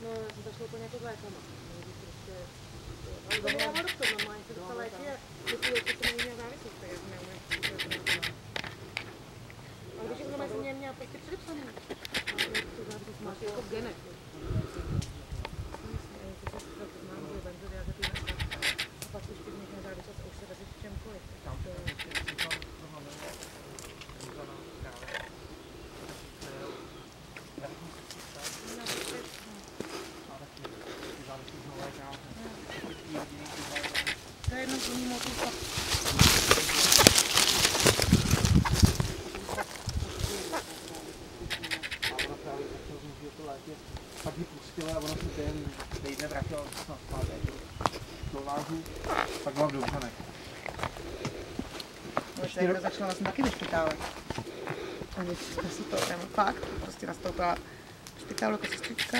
No, já jsem zašla úplně jako s lékama. Ale to já mám doktor, normálně se dostala léky a myslím, že to není závislost, tak já jsem neumím. Ale když normálně jsem měla prostě předepsaný. Ale to závislost máš jako v genech. A pak už když někde závislost a už se vezeš v čemkoliv. To je jednou plný motiv. Pak ji pustila a ona se ten týden vrátila snad zpátky do vážu, pak byla v Dobřanech. Když někdo začala, jsem taky ve špitále. A nic jsme si to fakt, prostě nastoupila v špitálu jako sestřička.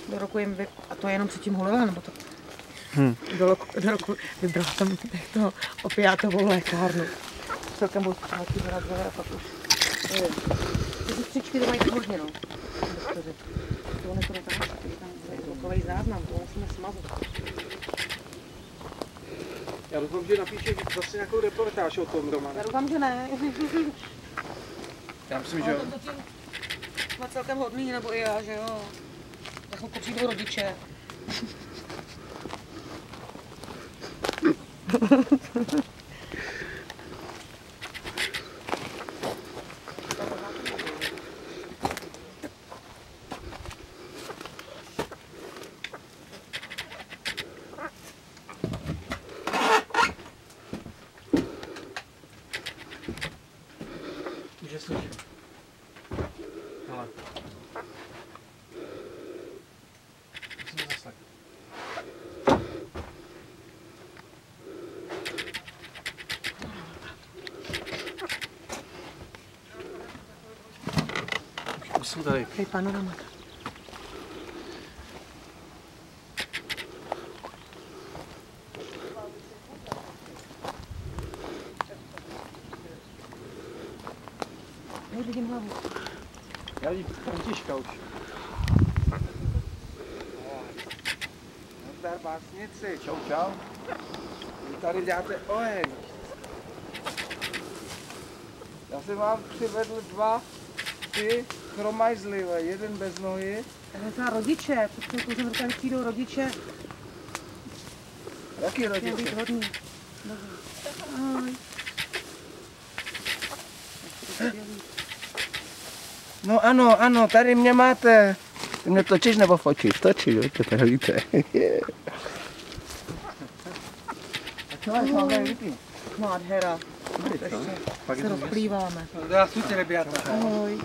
Do roku jim a to jenom předtím hulila, nebo to? Do roku vybrala tam toho opiátovou lékárnu. Celkem byl zpátky vyrazili a pak už. Ty sestřičky to mají hodně, no. To on je to dotáhne, tam je zvukový záznam, to musíme smazat. Já doufám, že napíšeš zase nějakou reportáž o tom, Romane. Já doufám, že ne. Já myslím, že jo. Jsme celkem hodný, nebo i já, že jo. Za chvilku přijdou rodiče. Může slyšet. Hele. Musíme zaslech. Už jsou tady. Hej, panorama. Vidím hlavu. Já vidím Františka už. Nazdar básnici, čau čau. Vy tady děláte oheň. Já jsem vám přivedl dva ty chromajzlivé, jeden bez nohy. To jsou rodiče, protože tady přijdou rodiče. Jaký Chtěl být rodiče? hodný. Ahoj. No ano, ano, tady mě máte. Ty mě točíš nebo fotíš? Točíš, jo, to tady víte. A co máš máme lípí? Nádhera. Se rozplýváme. Zdravствуйте, ребята. Ahoj.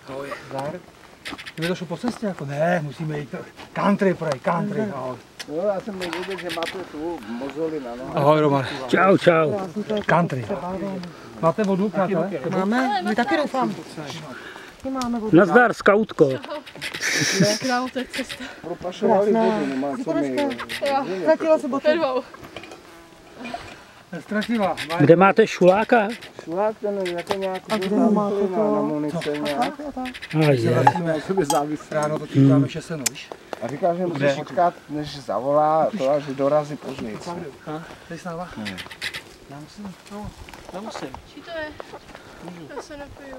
Ahoj. Zdar. Ty došel po cestě jako? Ne, musíme jít country, country. Ahoj. Jo, já jsem nevěděl, že máte tu mozolina, no. Ahoj, Roman. Čau, čau. Country. Máte vodu, přátelé? Máme? My taky doufám. My máme vodu. Nazdar, skautko. Král, to je cesta. Propašovali vodu, no má co mi. Ztratila se boty. Ztratila. Kde máte šuláka? Šulák ten jako nějak máte to? na munice nějak. Je. Sobě závisí. Ráno to čekáme 6 víš? A říká, že musíš počkat, než zavolá to a že dorazí později. Jsi s náma? Já musím. No, já musím. Čí to je? Já se napiju.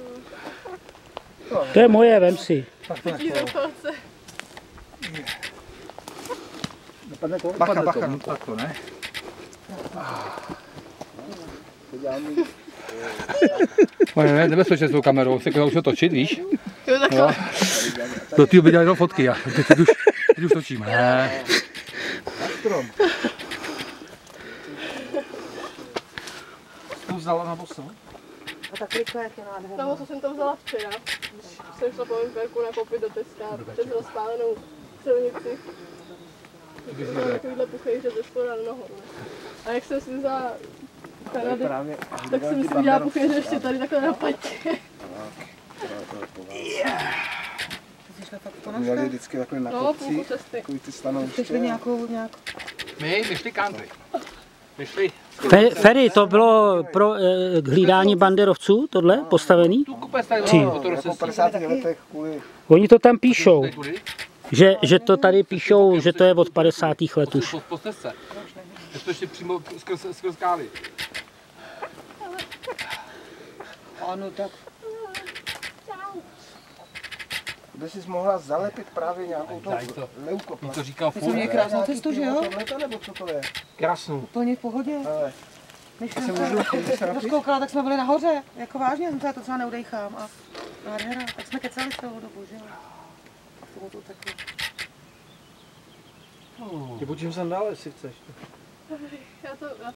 To je moje, vem si. Tak to Pití do palce. Bacha, bacha. No tak to ne. Ne, nebezpečně s tou kamerou, se už to točit, víš? Jo, takhle. Do týho by dělali jenom fotky, já. Teď už točíme. Ne. To vzala na boso? A ta klika, jak je nádherná. Na boso jsem to vzala včera. Když jsem šla po Vimperku nakoupit do Teska, přes rozpálenou silnici. Takovýhle puchejře ze spoda na nohou. A jak jsem si vzala Kanady, tak jsem si udělala puchejře ještě tady takhle na patě. Jsi šla fakt po Měli nožkách? vždycky takové na No, kopci, půlku cesty. takový ty Jsi stanoviště. nějakou... My šli country. My šli. Ferry, to bylo pro hlídání banderovců, tohle postavený? Tu kupec tady Ty. bylo, to Jako v 50. letech kvůli... Oni to tam píšou. Že to tady píšou, že to je od 50. let už. Po stezce. Je to ještě přímo skrz skály. Ano, tak Kde jsi mohla zalepit právě nějakou to leukoplast. to říkal my jsme měli krásnou cestu, že jo? Tohle nebo co to je? Krásnou. Úplně v pohodě. Ale Když se jsem můžu se rozkoukala, tak jsme byli nahoře. Jako vážně, jsem se to celá neudejchám. A nádhera, tak jsme kecali celou dobu, že jo? A k tomu to takhle. Ty buďím sem dál, jestli chceš. Já to